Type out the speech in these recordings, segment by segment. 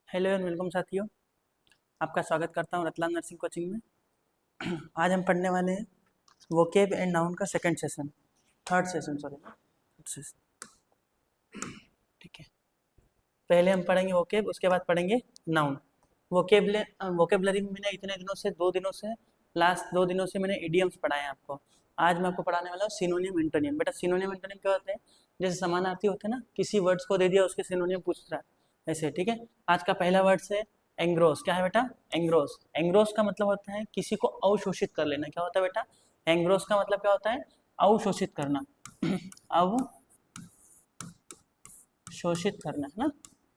Hello and welcome साथियों। आपका स्वागत करता हूँ रतलाम नर्सिंग कोचिंग में। आज हम पढ़ने वाले हैं वोकेब एंड नाउन का second session, third session sorry. ठीक है, पहले हम पढ़ेंगे वोकेब, उसके बाद पढ़ेंगे नाउन। वोकेबलरी में मैंने इतने दिनों से लास्ट 2 दिनों से मैंने इडियम्स पढ़ाए हैं आपको। आज मैं आपको पढ़ाने वाला हूँ सिनोनियम एंटोनियम। बेटा सिनोनियम एंटोनियम क्या होते हैं? जैसे समानार्थी होते हैं ना, किसी वर्ड्स को दे दिया उसके सिनोनियम पूछ रहा है ऐसे। ठीक है, आज का पहला वर्ड्स है एंग्रोस। क्या है बेटा? एंग्रोस। एंग्रोस का मतलब होता है किसी को अवशोषित कर लेना। क्या होता है बेटा? एंग्रोस का मतलब क्या होता है? अवशोषित करना। अवशोषित करना है ना,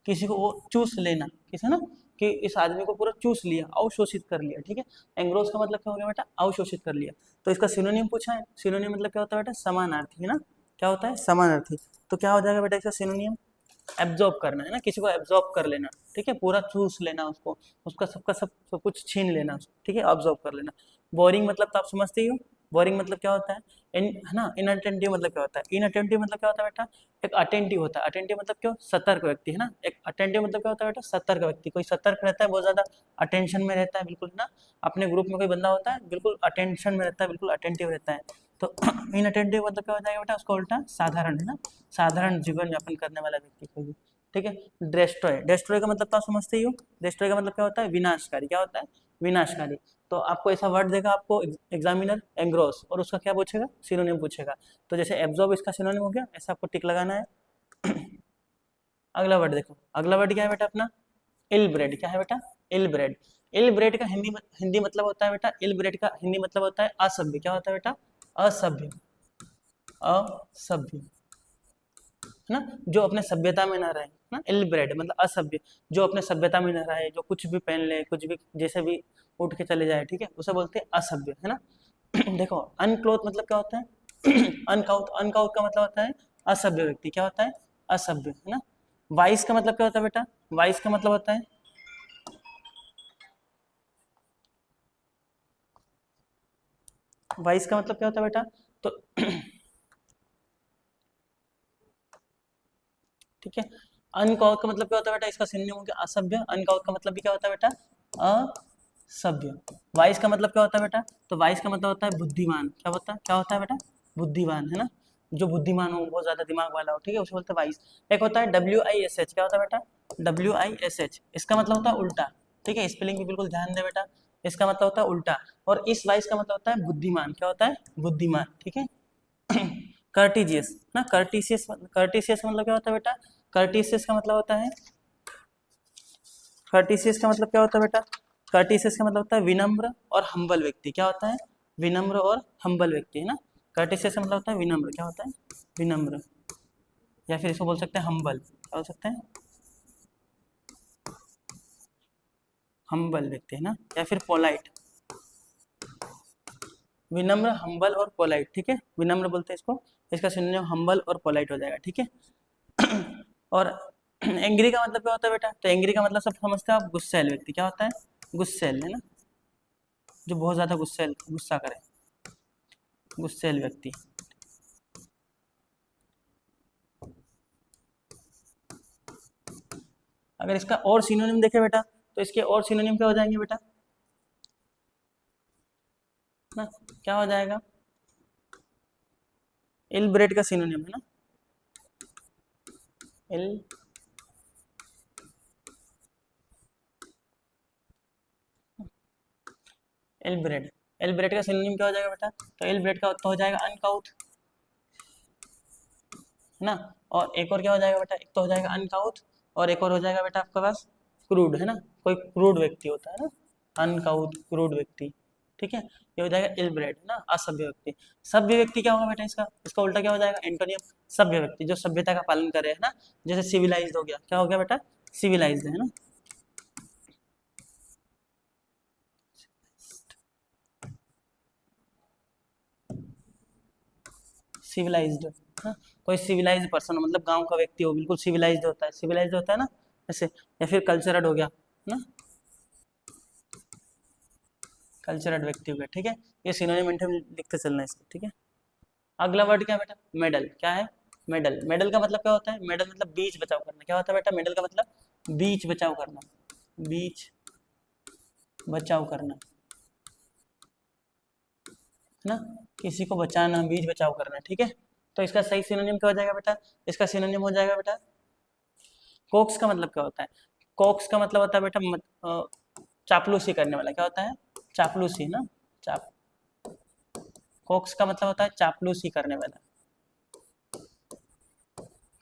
किसी को वो चूस लेना, किसी ना कि इस आदमी को पूरा चूस लिया, अवशोषित कर लिया। ठीक है, एंग्रोस का मतलब क्या हो गया बेटा? अवशोषित कर लिया। तो इसका सिनोनिम पूछा है। सिनोनिम मतलब क्या होता है बेटा? समानार्थी है ना। क्या होता है? समानार्थी। तो क्या हो जाएगा बेटा इसका सिनोनिम? एब्जॉर्ब करना है ना, किसी को एब्जॉर्ब कर लेना। ठीक है, पूरा चूस लेना उसको, उसका सब कुछ छीन लेना। ठीक है, ऑब्जॉर्व कर लेना। बोरिंग मतलब तो आप समझते ही हो। बोरिंग मतलब क्या होता है? है ना। इनअटेंटिव मतलब क्या होता है? इनअटेंटिव मतलब क्या होता है बेटा? एक अटेंटिव होता है। अटेंटिव मतलब क्यों? सतर्क व्यक्ति है ना। एक अटेंटिव मतलब क्या होता है बेटा? सतर्क व्यक्ति। कोई सतर्क रहता है, बहुत ज्यादा अटेंशन में रहता है, बिल्कुल ना। अपने ग्रुप में कोई बंदा होता है बिल्कुल अटेंशन में रहता है, बिल्कुल अटेंटिव रहता है। तो इनअटेंटिव मतलब क्या हो जाएगा बेटा? उसका उल्टा साधारण है ना, साधारण जीवन यापन करने वाला व्यक्ति कोई भी। ठीक है, डेस्ट्रॉय। डेस्ट्रॉय का मतलब तो आप समझते ही हो। डेस्ट्रॉय का मतलब क्या होता है? विनाशकारी। क्या होता है? विनाशकारी। तो आपको ऐसा वर्ड देगा आपको एग्जामिनर, एंग्रोस, और उसका क्या पूछेगा? सिनोनिम पूछेगा। तो जैसे एब्जॉर्ब इसका सिनोनिम हो गया, ऐसा आपको टिक लगाना है। अगला वर्ड देखो, अगला वर्ड क्या है बेटा अपना? Ill bred. क्या है बेटा? Ill bred. इल ब्रेड का हिंदी मतलब होता है बेटा, इल ब्रेड का हिंदी मतलब होता है असभ्य। क्या होता है बेटा? असभ्य। असभ्य है ना, जो अपने सभ्यता में ना रहे ना। इल ब्रेड मतलब असभ्य, जो अपने सभ्यता में न रहे, जो कुछ भी पहन ले, कुछ भी जैसे भी उठ के चले जाए। ठीक है, उसे बोलते हैं असभ्य है ना। देखो अनक्लोथ मतलब क्या होता है? अनकाउथ। अनकाउथ का मतलब होता है असभ्य व्यक्ति। क्या होता है? असभ्य है ना। वाइस का मतलब क्या होता है बेटा? वाइस का मतलब होता है, वाइस का मतलब क्या होता है बेटा? तो ठीक है, अनकाउथ का मतलब क्या होता है बेटा? इसका सिनोनिम हो गया असभ्य। अनकाउथ का मतलब भी क्या होता है बेटा? असभ्य। वाइस का मतलब क्या होता है बेटा? तो वाइस का मतलब होता है बुद्धिमान। क्या होता है बेटा? बुद्धिमान है ना, जो बुद्धिमान हो, बहुत ज्यादा दिमाग वाला हो। ठीक है, उसे बोलते हैं वाइस। एक होता है WISH। क्या होता है बेटा? WISH, इसका मतलब होता है उल्टा। ठीक है, स्पेलिंग भी बिल्कुल ध्यान दे बेटा। इसका मतलब होता है उल्टा। और इस वाइस का मतलब होता है बुद्धिमान। क्या होता है? बुद्धिमान। ठीक है। कर्टिजियस ना, कर्टिसियस। कर्टिसियस मतलब क्या होता है बेटा? कर्टिसियस का मतलब होता है, कर्टिसियस का मतलब क्या होता है बेटा? कर्टिसियस का मतलब होता है विनम्र और हम्बल व्यक्ति। क्या होता है? विनम्र और हम्बल व्यक्ति है ना। कर्टिसियस का मतलब होता है विनम्र। क्या होता है? विनम्र। या फिर इसको बोल सकते हैं हम्बल। क्या बोल सकते हैं? हम्बल व्यक्ति है ना, या फिर पोलाइट। विनम्र, हम्बल और पोलाइट। ठीक है, विनम्र बोलते हैं इसको, इसका सिनोनिम हम्बल और पोलाइट हो जाएगा। ठीक है। और एंग्री का मतलब क्या होता है बेटा? तो एंग्री का मतलब सब समझते हैं आप, गुस्सैल व्यक्ति। क्या होता है? गुस्सैल है ना, जो बहुत ज्यादा गुस्सा करे, गुस्सैल व्यक्ति। अगर इसका और सिनोनिम देखे बेटा, तो इसके और सिनोनिम क्या हो जाएंगे बेटा ना? क्या हो जाएगा? इल ब्रेड का सिनोनिम है ना, इल इल ब्रेड। इल ब्रेड का सिनोनिम क्या हो जाएगा बेटा? तो इल ब्रेड का तो हो जाएगा अनकाउथ है ना। और एक और क्या हो जाएगा बेटा? एक तो हो जाएगा अनकाउथ, और एक और हो जाएगा बेटा आपके पास क्रूड है ना। कोई क्रूड व्यक्ति होता है ना, अनकाउथ क्रूड व्यक्ति। ठीक है, ये हो जाएगा इल ब्रेड है ना, असभ्य व्यक्ति। सभ्य व्यक्ति क्या होगा बेटा? इसका इसका उल्टा क्या हो जाएगा? एंटोनियम। सभ्य व्यक्ति, जो सभ्यता का पालन करे है ना। जैसे सिविलाइज्ड हो गया। क्या हो गया बेटा? सिविलाइज्ड है ना। सिविलाइज्ड है, कोई सिविलाइज्ड पर्सन हो, मतलब गांव का व्यक्ति हो, बिल्कुल सिविलाइज्ड होता है। सिविलाइज्ड होता है ना ऐसे। या फिर कल्चरड हो गया है ना, कल्चरड व्यक्ति हो गया। ठीक है, ये सिनोनिम एंटोनिम लिखते चलना है इसको। ठीक है, अगला वर्ड क्या है बेटा? मेडल। क्या है? मेडल। मेडल का मतलब क्या होता है? मेडल मतलब बीच बचाव करना। क्या होता है बेटा? मेडल का मतलब बीच बचाव करना। बीच बचाव करना, है ना, किसी को बचाना, बीच बचाव करना, ठीक है। तो इसका सही सिनोनिम क्या हो जाएगा बेटा? इसका सिनोनिम हो जाएगा बेटा, कोक्स का मतलब क्या होता है? कोक्स का मतलब होता है बेटा चापलूसी करने वाला। क्या होता है? चापलूसी ना, चाप कोक्स का मतलब होता है चापलूसी करने वाला,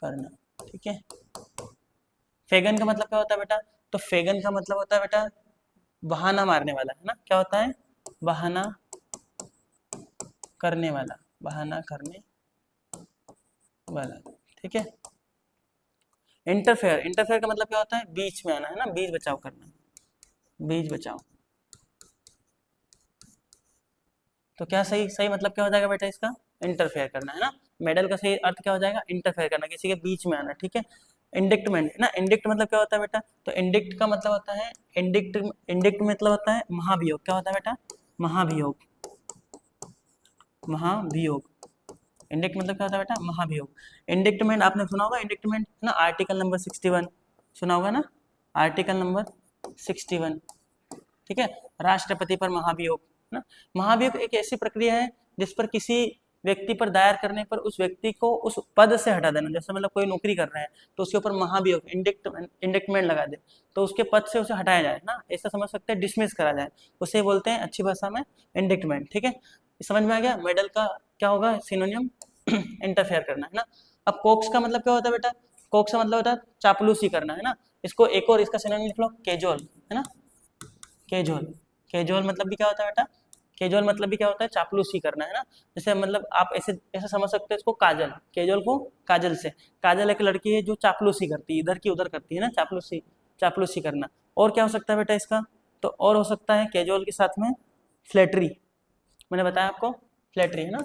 करना, ठीक है। फेगन का मतलब क्या होता है बेटा? तो फेगन का मतलब होता है बेटा बहाना मारने वाला, है ना। क्या होता है? बहाना करने वाला, बहाना करने वाला, ठीक है। इंटरफेयर, इंटरफेयर का मतलब क्या होता है? बीच में आना, है ना, बीच बचाव करना, बीच बचाव। तो क्या सही सही मतलब क्या हो जाएगा बेटा इसका? इंटरफेयर करना, है ना। मेडल का सही अर्थ क्या हो जाएगा? इंटरफेयर करना, किसी के बीच में आना, ठीक है। इंडिक्टमेंट, है ना, इंडिक्ट मतलब क्या होता है बेटा? तो इंडिक्ट का मतलब होता है इंडिक्ट, इंडिक्ट मतलब होता है महाभियोग। क्या होता है बेटा? महाभियोग, महाभियोग। इंडिक्ट मतलब क्या होता है बेटा? महाभियोग। इंडिक्टमेंट आपने सुना होगा, इंडिक्टमेंट ना, आर्टिकल नंबर 61 सुना होगा ना, आर्टिकल नंबर 61, ठीक है। राष्ट्रपति पर महाभियोग, है ना। महाभियोग एक ऐसी प्रक्रिया है जिस पर किसी व्यक्ति पर दायर करने पर उस व्यक्ति को उस पद से हटा देना। जैसे मतलब कोई नौकरी कर रहे हैं तो उसके ऊपर महाभियोग, इंडिक्टमेंट लगा दे, तो उसके पद से उसे हटाया जाए ना, ऐसा समझ सकते हैं, डिसमिस करा जाए, उसे बोलते हैं अच्छी भाषा में इंडिक्टमेंट, ठीक है। समझ में आ गया? मेडल का क्या होगा सिनोनियम? इंटरफेयर करना, है ना। अब कोक्स का मतलब क्या होता है बेटा? कोक्स का मतलब होता है चापलूसी करना, है ना। इसको एक और इसका सिनोनिम लिख लो, केजोल, है ना, केजोल। केजोल मतलब भी क्या होता है बेटा? केजोल मतलब भी क्या होता है? चापलूसी करना, है ना। जैसे मतलब आप ऐसे ऐसे समझ सकते हैं इसको, काजल, केजोल को काजल से। काजल एक लड़की है जो चापलूसी करती है, इधर की उधर करती है ना, चापलूसी, चापलूसी करना। और क्या हो सकता है बेटा इसका? तो और हो सकता है केजोल के साथ में फ्लैटरी, मैंने बताया आपको, फ्लैटरी, है ना,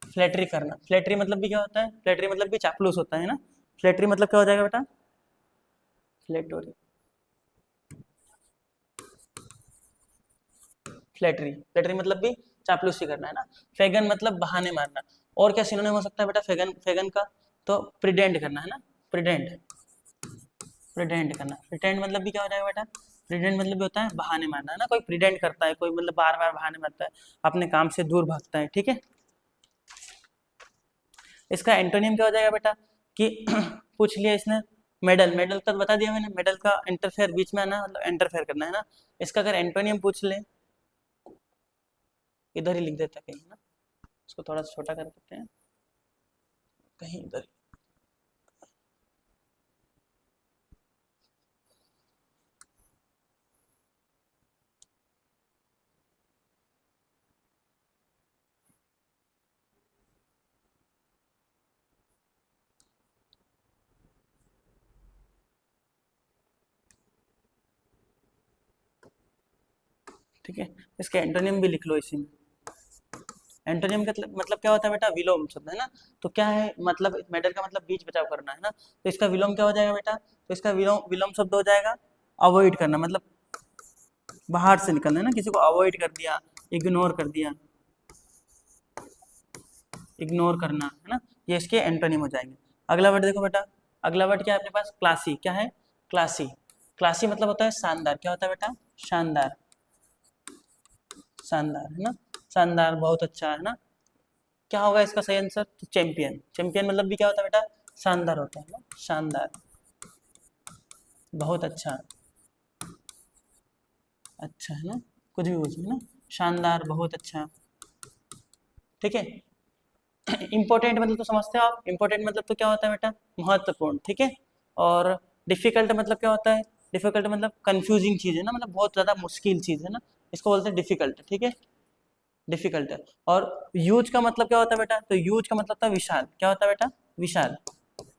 फ्लैटरी करना। फ्लैटरी मतलब भी क्या होता है? फ्लैटरी मतलब भी चापलूस होता है ना। फ्लैटरी मतलब क्या हो जाएगा बेटा? फ्लैटरी, फ्लैटरी, फ्लैटरी मतलब भी चापलूसी करना, है ना। फेगन मतलब बहाने मारना। और क्या सिनोनिम हो सकता है बेटा फेगन, फेगन का? तो प्रिडेंट करना, है ना, प्रिडेंट, प्रिडेंट करना। प्रिटेंड मतलब भी क्या हो जाएगा बेटा? प्रिडेंट मतलब भी होता है बहाने मारना, है ना। कोई प्रिडेंट करता है, कोई मतलब बार बार बहाने मारता है, अपने काम से दूर भागता है, ठीक है। इसका एंटोनियम क्या हो जाएगा बेटा? कि पूछ लिया इसने, मेडल, मेडल का बता दिया मैंने, मेडल का इंटरफेयर, बीच में आना मतलब इंटरफेयर करना, है ना। इसका अगर एंटोनियम पूछ ले, इधर ही लिख देता कहीं ना, इसको थोड़ा सा छोटा कर देते हैं, कहीं इधर। ठीक है, इसके एंटोनियम भी लिख लो इसी में। एंटोनियम का मतलब क्या होता है बेटा? विलोम शब्द, है ना। तो क्या है मतलब? मेडल का मतलब बीच बचाव करना, है ना। तो इसका विलोम क्या हो जाएगा बेटा? तो इसका विलोम विलोम शब्द हो जाएगा अवॉइड करना, मतलब बाहर से निकलना, है ना, किसी को अवॉइड कर दिया, इग्नोर कर दिया, इग्नोर करना, है ना। ये इसके एंटोनिम हो जाएंगे। अगला वर्ड देखो बेटा, अगला वर्ड क्या है अपने पास? क्लासी। क्या है? क्लासी। क्लासी मतलब होता है शानदार। क्या होता है बेटा? शानदार, शानदार, है ना, शानदार, बहुत अच्छा, है ना। क्या होगा इसका सही आंसर? तो चैंपियन। चैंपियन मतलब भी क्या होता है बेटा? शानदार होता है ना, शानदार, बहुत अच्छा, अच्छा, है ना, कुछ भी बोल सकते हैं ना, शानदार, बहुत अच्छा, ठीक है। इंपॉर्टेंट मतलब तो समझते हो आप? इंपॉर्टेंट मतलब तो क्या होता है बेटा? महत्वपूर्ण, ठीक है। और डिफिकल्ट मतलब क्या होता है? डिफिकल्ट मतलब कंफ्यूजिंग चीज है ना, मतलब बहुत ज्यादा मुश्किल चीज है ना, इसको बोलते हैं डिफिकल्ट, ठीक है, डिफिकल्ट है। और यूज का मतलब क्या होता है बेटा? तो यूज का मतलब होता है विशाल। क्या होता है बेटा? विशाल।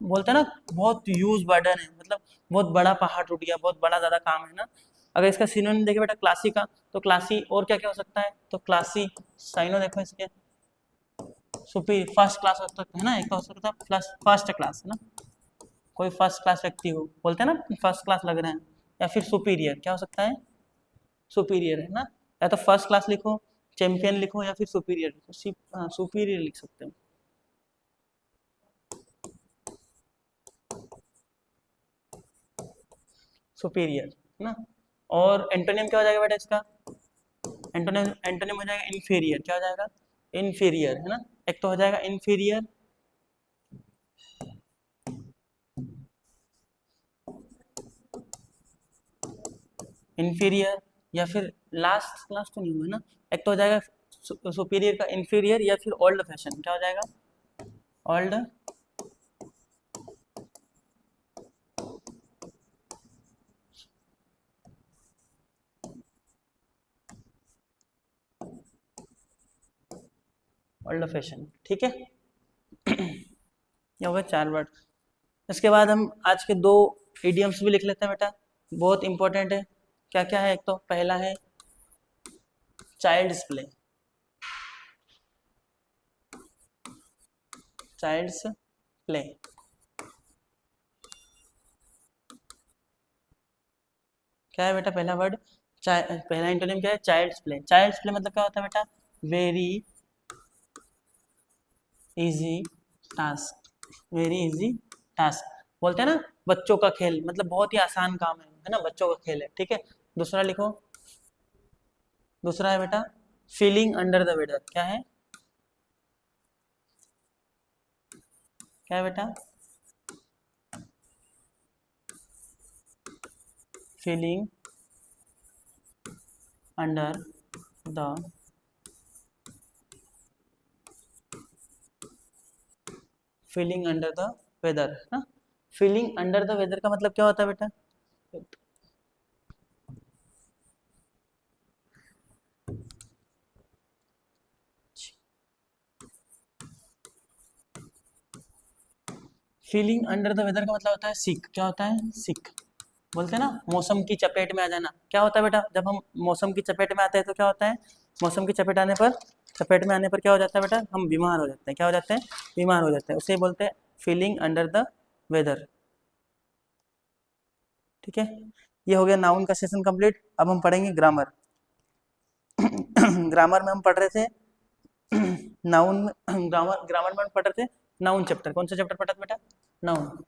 बोलते हैं ना बहुत यूज बर्डन है, मतलब बहुत बड़ा पहाड़ टूट गया, बहुत बड़ा ज्यादा काम है ना। अगर इसका सिनोनिम देखे बेटा क्लासी का, तो क्लासी और क्या क्या हो सकता है? तो क्लासी, साइनो देखो इसके, सुपीरियर, फर्स्ट क्लास हो सकता है ना, एक तो हो सकता है प्लस फर्स्ट क्लास, है ना, कोई फर्स्ट क्लास व्यक्ति हो, बोलते हैं ना फर्स्ट क्लास लग रहे हैं। या फिर सुपीरियर, क्या हो सकता है? सुपीरियर, है ना। या तो फर्स्ट क्लास लिखो, चैंपियन लिखो, या फिर सुपीरियर लिखो, सुपीरियर लिख सकते हो। सुपीरियर, है ना। और एंटोनिम क्या हो जाएगा बेटा इसका? एंटोनिम एंटोनिम हो जाएगा इन्फीरियर। क्या हो जाएगा? इन्फीरियर, है ना। एक तो हो जाएगा इन्फीरियर, इन्फीरियर, या फिर लास्ट क्लास तो नहीं हुआ ना। एक तो हो जाएगा सुपीरियर का इन्फीरियर, या फिर ओल्ड फैशन। क्या हो जाएगा? ओल्ड ओल्ड फैशन, ठीक है। ये हो गए 4 वर्ड। इसके बाद हम आज के 2 इडियम्स भी लिख लेते हैं बेटा, बहुत इंपॉर्टेंट है। क्या क्या है? एक तो पहला है चाइल्ड्स प्ले। चाइल्ड्स प्ले, क्या है बेटा पहला वर्ड? पहला इंटोनिम क्या है? Child's play. चाइल्ड्स प्ले मतलब क्या होता है बेटा? Very easy task. Very easy task बोलते हैं ना, बच्चों का खेल, मतलब बहुत ही आसान काम है ना, बच्चों का खेल है, ठीक है। दूसरा लिखो, दूसरा है बेटा फीलिंग अंडर द वेदर। क्या है? क्या है बेटा? Feeling under the feeling under the weather, ना। फीलिंग अंडर द वेदर का मतलब क्या होता है बेटा? फीलिंग अंडर द वेदर का मतलब होता है सिक। क्या होता है? सिक। बोलते हैं ना मौसम की चपेट में आ जाना। क्या होता है बेटा जब हम मौसम की चपेट में आते हैं तो क्या होता है? मौसम की चपेट में आने पर क्या हो जाता है बेटा? हम बीमार हो जाते हैं। क्या हो जाते हैं? बीमार हो जाते हैं। उसे बोलते हैं फीलिंग अंडर द वेदर, ठीक है। ये हो गया नाउन का सेशन कंप्लीट। अब हम पढ़ेंगे ग्रामर। ग्रामर में हम पढ़ रहे थे नाउन। ग्रामर ग्रामर में हम पढ़ रहे थे नाउन चैप्टर। कौन सा चैप्टर पढ़ा था बेटा? नाउन।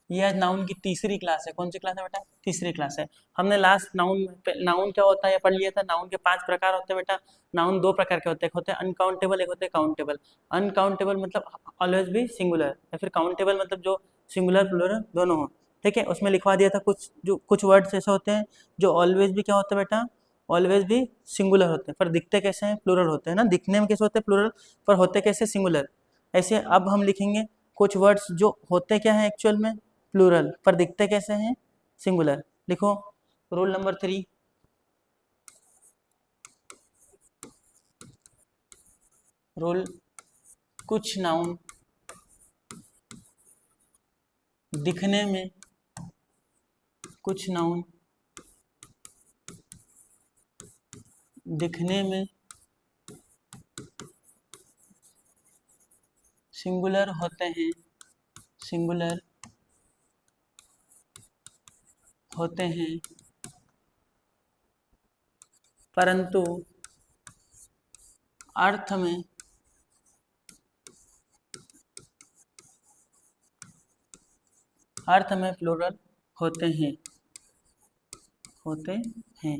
ये आज नाउन की तीसरी क्लास है। कौन सी क्लास है बेटा? तीसरी क्लास है। हमने लास्ट नाउन क्या होता है पढ़ लिया था। नाउन के 5 प्रकार होते हैं बेटा। नाउन 2 प्रकार के होते हैं, एक होते हैं अनकाउंटेबल, एक होते हैं काउंटेबल। अनकाउंटेबल मतलब ऑलवेज भी सिंगुलर, या फिर काउंटेबल मतलब जो सिंगुलर प्लूरल दोनों हो, ठीक है। उसमें लिखवा दिया था कुछ वर्ड्स ऐसे होते हैं जो ऑलवेज भी क्या होता है बेटा? ऑलवेज भी सिंगुलर होते हैं, पर दिखते कैसे हैं? प्लूरल होते हैं ना। दिखने में कैसे होते हैं? प्लूरल, पर होते कैसे? सिंगुलर। ऐसे अब हम लिखेंगे कुछ वर्ड्स जो होते क्या है एक्चुअल में? प्लूरल, पर दिखते कैसे हैं? सिंगुलर। लिखो रूल नंबर 3। रूल, कुछ नाउन दिखने में, कुछ नाउन दिखने में सिंगुलर होते हैं, सिंगुलर होते हैं, परंतु अर्थ में प्लूरल होते हैं, होते हैं।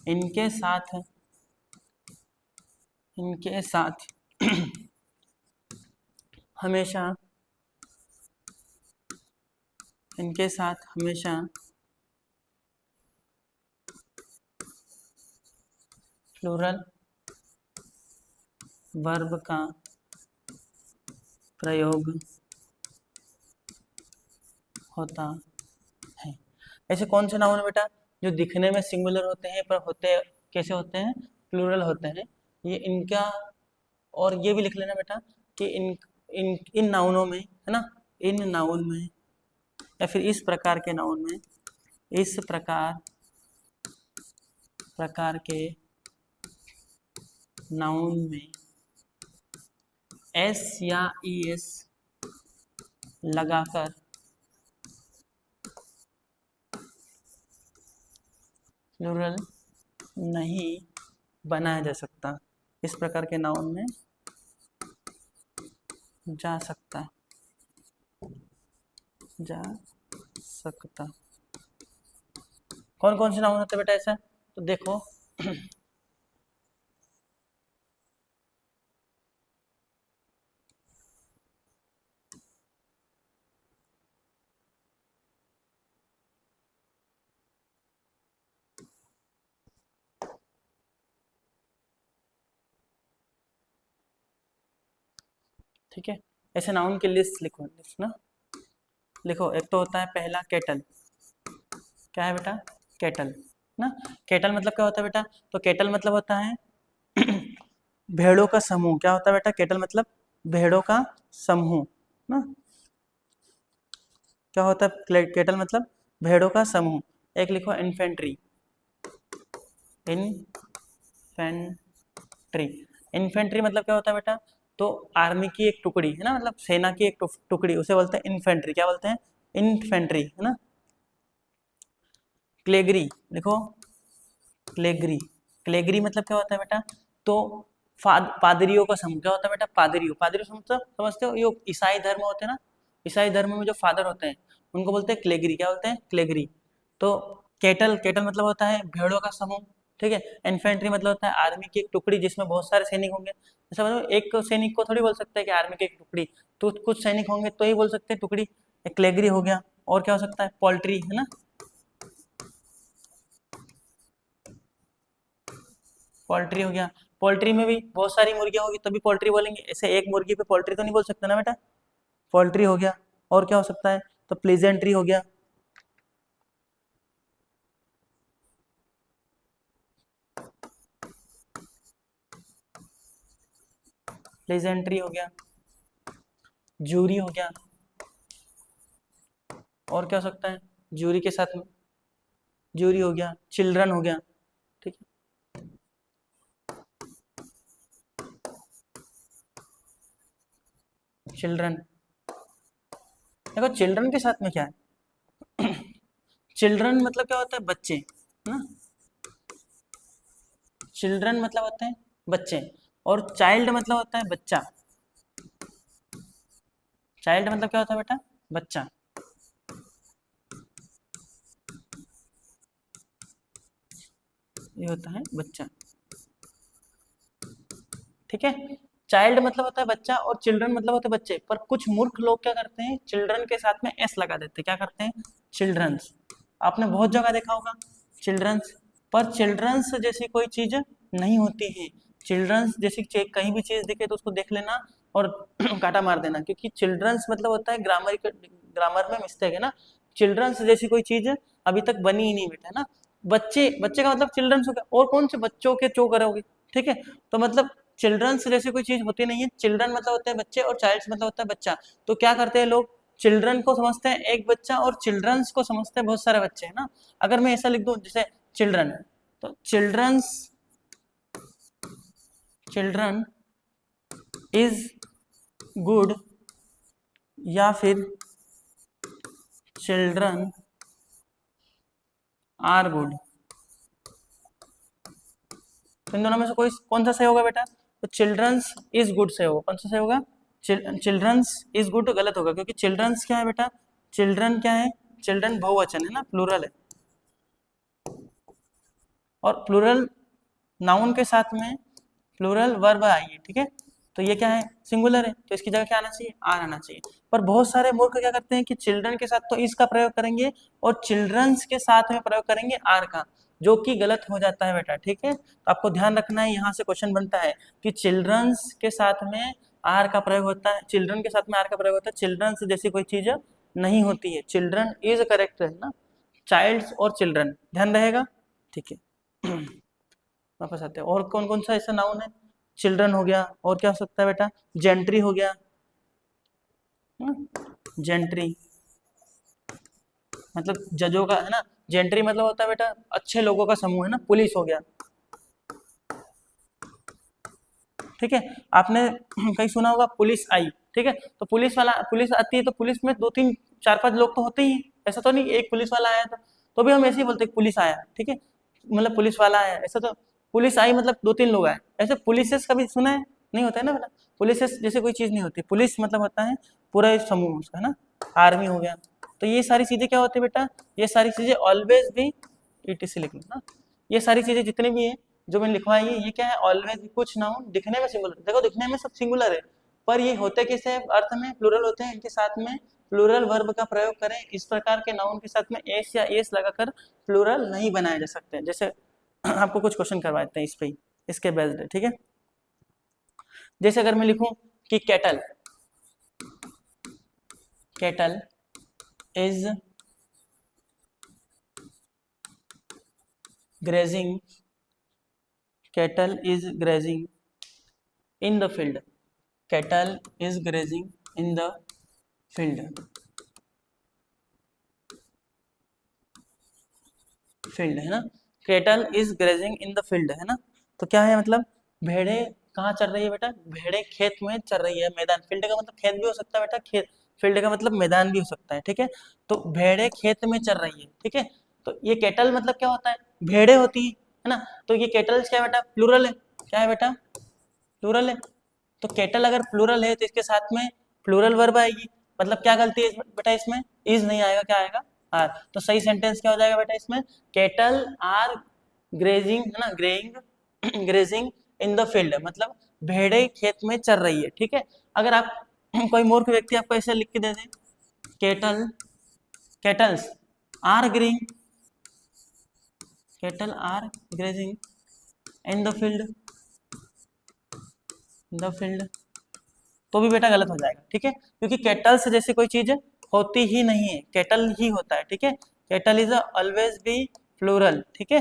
इनके साथ, इनके साथ हमेशा, इनके साथ हमेशा प्लूरल वर्ब का प्रयोग होता है। ऐसे कौन से नाउन है बेटा जो दिखने में सिंगुलर होते हैं पर होते कैसे होते हैं? प्लूरल होते हैं। ये इनका, और ये भी लिख लेना बेटा कि इन इन इन नाउनों में, है ना, इन नाउन में, या फिर इस प्रकार के नाउन में, इस प्रकार के नाउन में एस या ई एस लगाकर प्लूरल नहीं बनाया जा सकता। इस प्रकार के नाउन में जा सकता, जा सकता। कौन कौन से नाउन होते हैं बेटा ऐसा, तो देखो ठीक है, ऐसे नाउन की लिस्ट लिखो, लिस्ट ना लिखो। एक तो होता है पहला केटल, क्या है बेटा, केटल ना। केटल मतलब क्या होता है बेटा, तो केटल मतलब होता है भेड़ों का समूह। क्या होता है बेटा, केटल मतलब भेड़ों का समूह ना। क्या होता है केटल मतलब भेड़ों का समूह। एक लिखो इन्फेंट्री, इन्फेंट्री। इन्फेंट्री मतलब क्या होता है बेटा, तो आर्मी की एक टुकड़ी है ना, मतलब सेना की एक टुकड़ी, उसे बोलते हैं इन्फेंट्री। क्या बोलते हैं, इन्फेंट्री है ना। क्लेगरी लिखो, क्लेगरी। क्लेगरी मतलब क्या होता है बेटा, तो पादरियों का समूह। क्या होता है बेटा, पादरियों। पादरियों मतलब समझते हो, ये ईसाई धर्म होते हैं ना, ईसाई धर्म में जो फादर होते हैं उनको बोलते हैं क्लेगरी। क्या बोलते हैं, क्लेगरी। तो केटल, केटल मतलब होता है भेड़ों का समूह, ठीक है। इन्फेंट्री मतलब होता है आर्मी की एक टुकड़ी जिसमें बहुत सारे सैनिक होंगे। ऐसा मतलब एक सैनिक को थोड़ी बोल सकते हैं कि आर्मी की एक टुकड़ी, तो कुछ सैनिक होंगे तो ही बोल सकते हैं टुकड़ी। एक क्लेगरी हो गया। और क्या हो सकता है, पोल्ट्री है ना, पोल्ट्री हो गया। पोल्ट्री में भी बहुत सारी मुर्गियां होगी तभी पोल्ट्री बोलेंगे, ऐसे एक मुर्गी पे पोल्ट्री तो नहीं बोल सकते ना बेटा। पोल्ट्री हो गया। और क्या हो सकता है, तो प्लेजेंट्री हो गया, प्लेजेंट्री हो गया, जूरी हो गया। और क्या हो सकता है, जूरी के साथ में जूरी हो गया, चिल्ड्रन हो गया, ठीक है। चिल्ड्रन, देखो चिल्ड्रन के साथ में क्या है, चिल्ड्रन मतलब क्या होता है, बच्चे है ना। चिल्ड्रन मतलब होते हैं बच्चे, और चाइल्ड मतलब होता है बच्चा। चाइल्ड मतलब क्या होता है बेटा, बच्चा। ये होता है बच्चा, ठीक है। चाइल्ड मतलब होता है बच्चा और चिल्ड्रन मतलब होते हैं बच्चे। पर कुछ मूर्ख लोग क्या करते हैं, चिल्ड्रन के साथ में एस लगा देते हैं। क्या करते हैं, चिल्ड्रंस। आपने बहुत जगह देखा होगा चिल्ड्रंस, पर चिल्ड्रंस जैसी कोई चीज नहीं होती है। चिल्ड्रंस जैसी कहीं भी चीज दिखे तो उसको देख लेना और काटा मार देना, क्योंकि चिल्ड्रंस मतलब होता है ग्रामर में मिस्टेक है ना। चिल्ड्रंस जैसी कोई चीज अभी तक बनी ही नहीं बेटा, है ना। बच्चे, बच्चे का मतलब चिल्ड्रंस हो गया, और कौन से बच्चों के चो करोगे, ठीक है। तो मतलब चिल्ड्रंस जैसी कोई चीज होती नहीं है। चिल्ड्रन मतलब होते हैं बच्चे और चाइल्ड्स मतलब होता है बच्चा। तो क्या करते हैं लोग, चिल्ड्रन को समझते हैं एक बच्चा और चिल्ड्रंस को समझते हैं बहुत सारे बच्चे, है ना। अगर मैं ऐसा लिख दूं जैसे चिल्ड्रन, तो चिल्ड्रंस, चिल्ड्रन इज गुड, या फिर चिल्ड्रन आर गुड। तो इन दोनों में से कोई कौन सा सही होगा बेटा, तो चिल्ड्रंस इज गुड सही होगा। कौन सा सही होगा, चिल्ड्रंस इज गुड तो गलत होगा, क्योंकि चिल्ड्रंस क्या है बेटा, चिल्ड्रन क्या है, चिल्ड्रन बहुवचन है ना, प्लूरल है। और प्लूरल नाउन के साथ में प्लूरल वर्ब आई है, ठीक है। तो ये क्या है, सिंगुलर है, तो इसकी जगह क्या आना चाहिए, आर आना चाहिए। पर बहुत सारे मूर्ख क्या करते हैं कि चिल्ड्रन के साथ तो इसका प्रयोग करेंगे और चिल्ड्रंस के साथ में प्रयोग करेंगे आर का, जो कि गलत हो जाता है बेटा, ठीक है। तो आपको ध्यान रखना है, यहाँ से क्वेश्चन बनता है कि चिल्ड्रंस के साथ में आर का प्रयोग होता है, चिल्ड्रन के साथ में आर का प्रयोग होता है। चिल्ड्रंस जैसी कोई चीज नहीं होती है। चिल्ड्रन इज करेक्ट है ना, चाइल्ड्स और चिल्ड्रन, ध्यान रहेगा, ठीक है। वापस आते हैं, और कौन कौन सा ऐसा नाउन है, चिल्ड्रन हो गया, और क्या हो सकता है बेटा, जेंट्री हो गया, जेंट्री मतलब जजों का, है ना। जेंट्री मतलब होता है बेटा अच्छे लोगों का समूह, है ना। पुलिस हो गया, ठीक है। आपने कहीं सुना होगा पुलिस आई, ठीक है। तो पुलिस वाला, पुलिस आती है तो पुलिस में दो तीन चार पांच लोग तो होते ही हैं। ऐसा तो नहीं एक पुलिस वाला आया तो भी हम ऐसे ही बोलते हैं पुलिस आया, ठीक है। मतलब पुलिस वाला आया, ऐसा तो पुलिस आई मतलब दो तीन लोग आए। ऐसे पुलिसेस कभी सुना है, नहीं होता है ना बेटा। पुलिसेस जैसे कोई चीज नहीं होती, पुलिस मतलब होता है पूरा एक समूह उसका, है ना। आर्मी हो गया। तो ये सारी चीजें क्या होती है बेटा, ये सारी चीजें ऑलवेज भी ETC लिख लो ना। ये सारी चीजें जितनी भी है जो मैंने लिखवाई है, ये क्या है, ऑलवेज कुछ नाउन दिखने में सिंगुलर, देखो दिखने में सब सिंगुलर है, पर ये होते किसे अर्थ में प्लूरल होते हैं, इनके साथ में प्लूरल वर्ब का प्रयोग करें, इस प्रकार के नाउन के साथ में एस या एस लगाकर प्लूरल नहीं बनाए जा सकते। जैसे आपको कुछ क्वेश्चन करवाते हैं इस पे ही, इसके बेस्ड, ठीक है। जैसे अगर मैं लिखूं कि cattle, cattle is grazing, cattle is grazing in the field, cattle is grazing in the field, field है ना, cattle is grazing in the field है ना। तो क्या है मतलब, भेड़े कहाँ चल रही है बेटा, भेड़े खेत में चल रही है, मैदान, फील्ड का मतलब खेत भी हो सकता है बेटा, खेत, फील्ड का मतलब मैदान भी हो सकता है, ठीक है। तो भेड़े खेत में चल रही है, ठीक है। तो ये कैटल मतलब क्या होता है, भेड़े होती है ना। तो ये कैटल्स क्या है बेटा, प्लूरल है, क्या है बेटा, प्लूरल है। तो कैटल अगर प्लूरल है तो इसके साथ में प्लूरल वर्ब आएगी, मतलब क्या गलती है बेटा इसमें, इज नहीं आएगा, क्या आएगा, आर। तो सही सेंटेंस क्या हो जाएगा बेटा इसमें, कैटल आर ग्रेजिंग है ना, greying grazing in the field, मतलब भेड़े खेत में चर रही है, ठीक है। अगर आप कोई मूर्ख व्यक्ति आपको ऐसे लिख के दे दे, cattle, cattles are greying, cattle are grazing in the field, the field, तो भी बेटा गलत हो जाएगा, ठीक है, क्योंकि कैटल से जैसी कोई चीज होती ही नहीं है, कैटल ही होता है, ठीक है। Cattle is always be plural, ठीक है,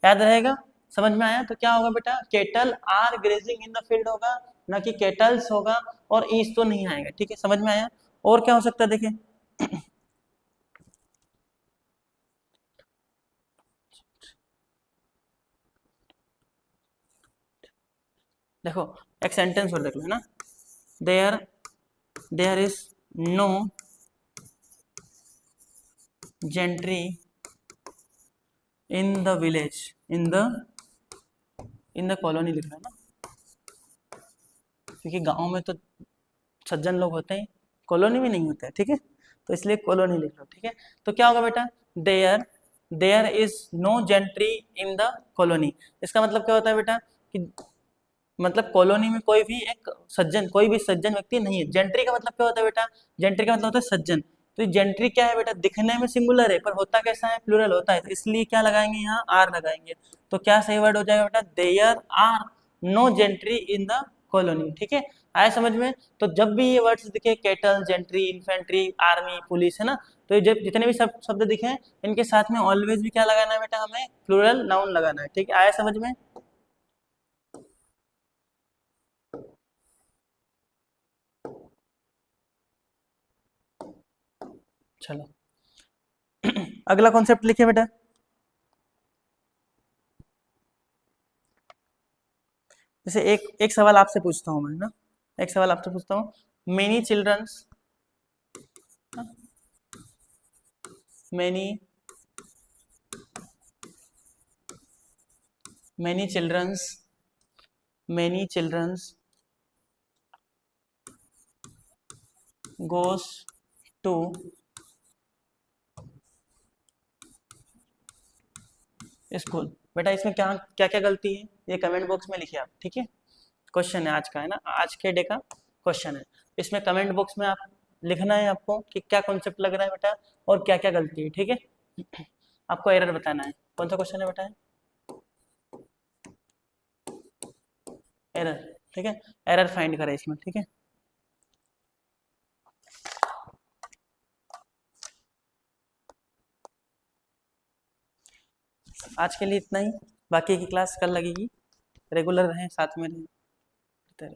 याद रहेगा, समझ में आया। तो क्या होगा बेटा, cattle are grazing in the field होगा, ना कि कैटल्स होगा, और ईस्ट तो नहीं आएगा, ठीक है, समझ में आया। और क्या हो सकता है देखिए, देखो एक सेंटेंस और देख लो है ना, there there is no gentry in the village, in the colony लिख रहा है ना, क्योंकि गांव में तो सज्जन लोग होते हैं, कॉलोनी में नहीं होते हैं, ठीक है, तो इसलिए कॉलोनी लिख लो, ठीक है। तो क्या होगा बेटा, there there is no gentry in the colony, इसका मतलब क्या होता है बेटा, कि मतलब कॉलोनी में कोई भी एक सज्जन, कोई भी सज्जन व्यक्ति नहीं है। जेंट्री का मतलब क्या होता है बेटा, जेंट्री का मतलब होता है सज्जन। तो जेंट्री क्या है बेटा, दिखने में सिंगुलर है पर होता कैसा है, प्लूरल होता है, तो इसलिए क्या लगाएंगे यहाँ, आर लगाएंगे। तो क्या सही वर्ड हो जाएगा बेटा, there are no gentry in the colony, ठीक है, आया समझ में। तो जब भी ये वर्ड्स दिखे, cattle, gentry, infantry, army, police है ना, तो ये जब जितने भी शब्द दिखे, इनके साथ में ऑलवेज भी क्या लगाना है बेटा, हमें प्लूरल नाउन लगाना है, ठीक है, आया समझ में। चलो अगला कॉन्सेप्ट लिखिए बेटा। जैसे एक एक सवाल आपसे पूछता हूँ मैं ना, एक सवाल आपसे पूछता हूँ, many childrens, many many childrens, many childrens goes to school. बेटा इसमें क्या क्या क्या गलती है, ये कमेंट बॉक्स में लिखिए आप, ठीक है। क्वेश्चन है आज का, है ना, आज के डे का क्वेश्चन है। इसमें कमेंट बॉक्स में आप लिखना है आपको कि क्या कॉन्सेप्ट लग रहा है बेटा, और क्या क्या गलती है, ठीक है। आपको एरर बताना है, कौन सा क्वेश्चन है बेटा, एरर, ठीक है, एरर फाइंड करें इसमें, ठीक है। आज के लिए इतना ही, बाकी की क्लास कल लगेगी, रेगुलर रहें, साथ में रहें।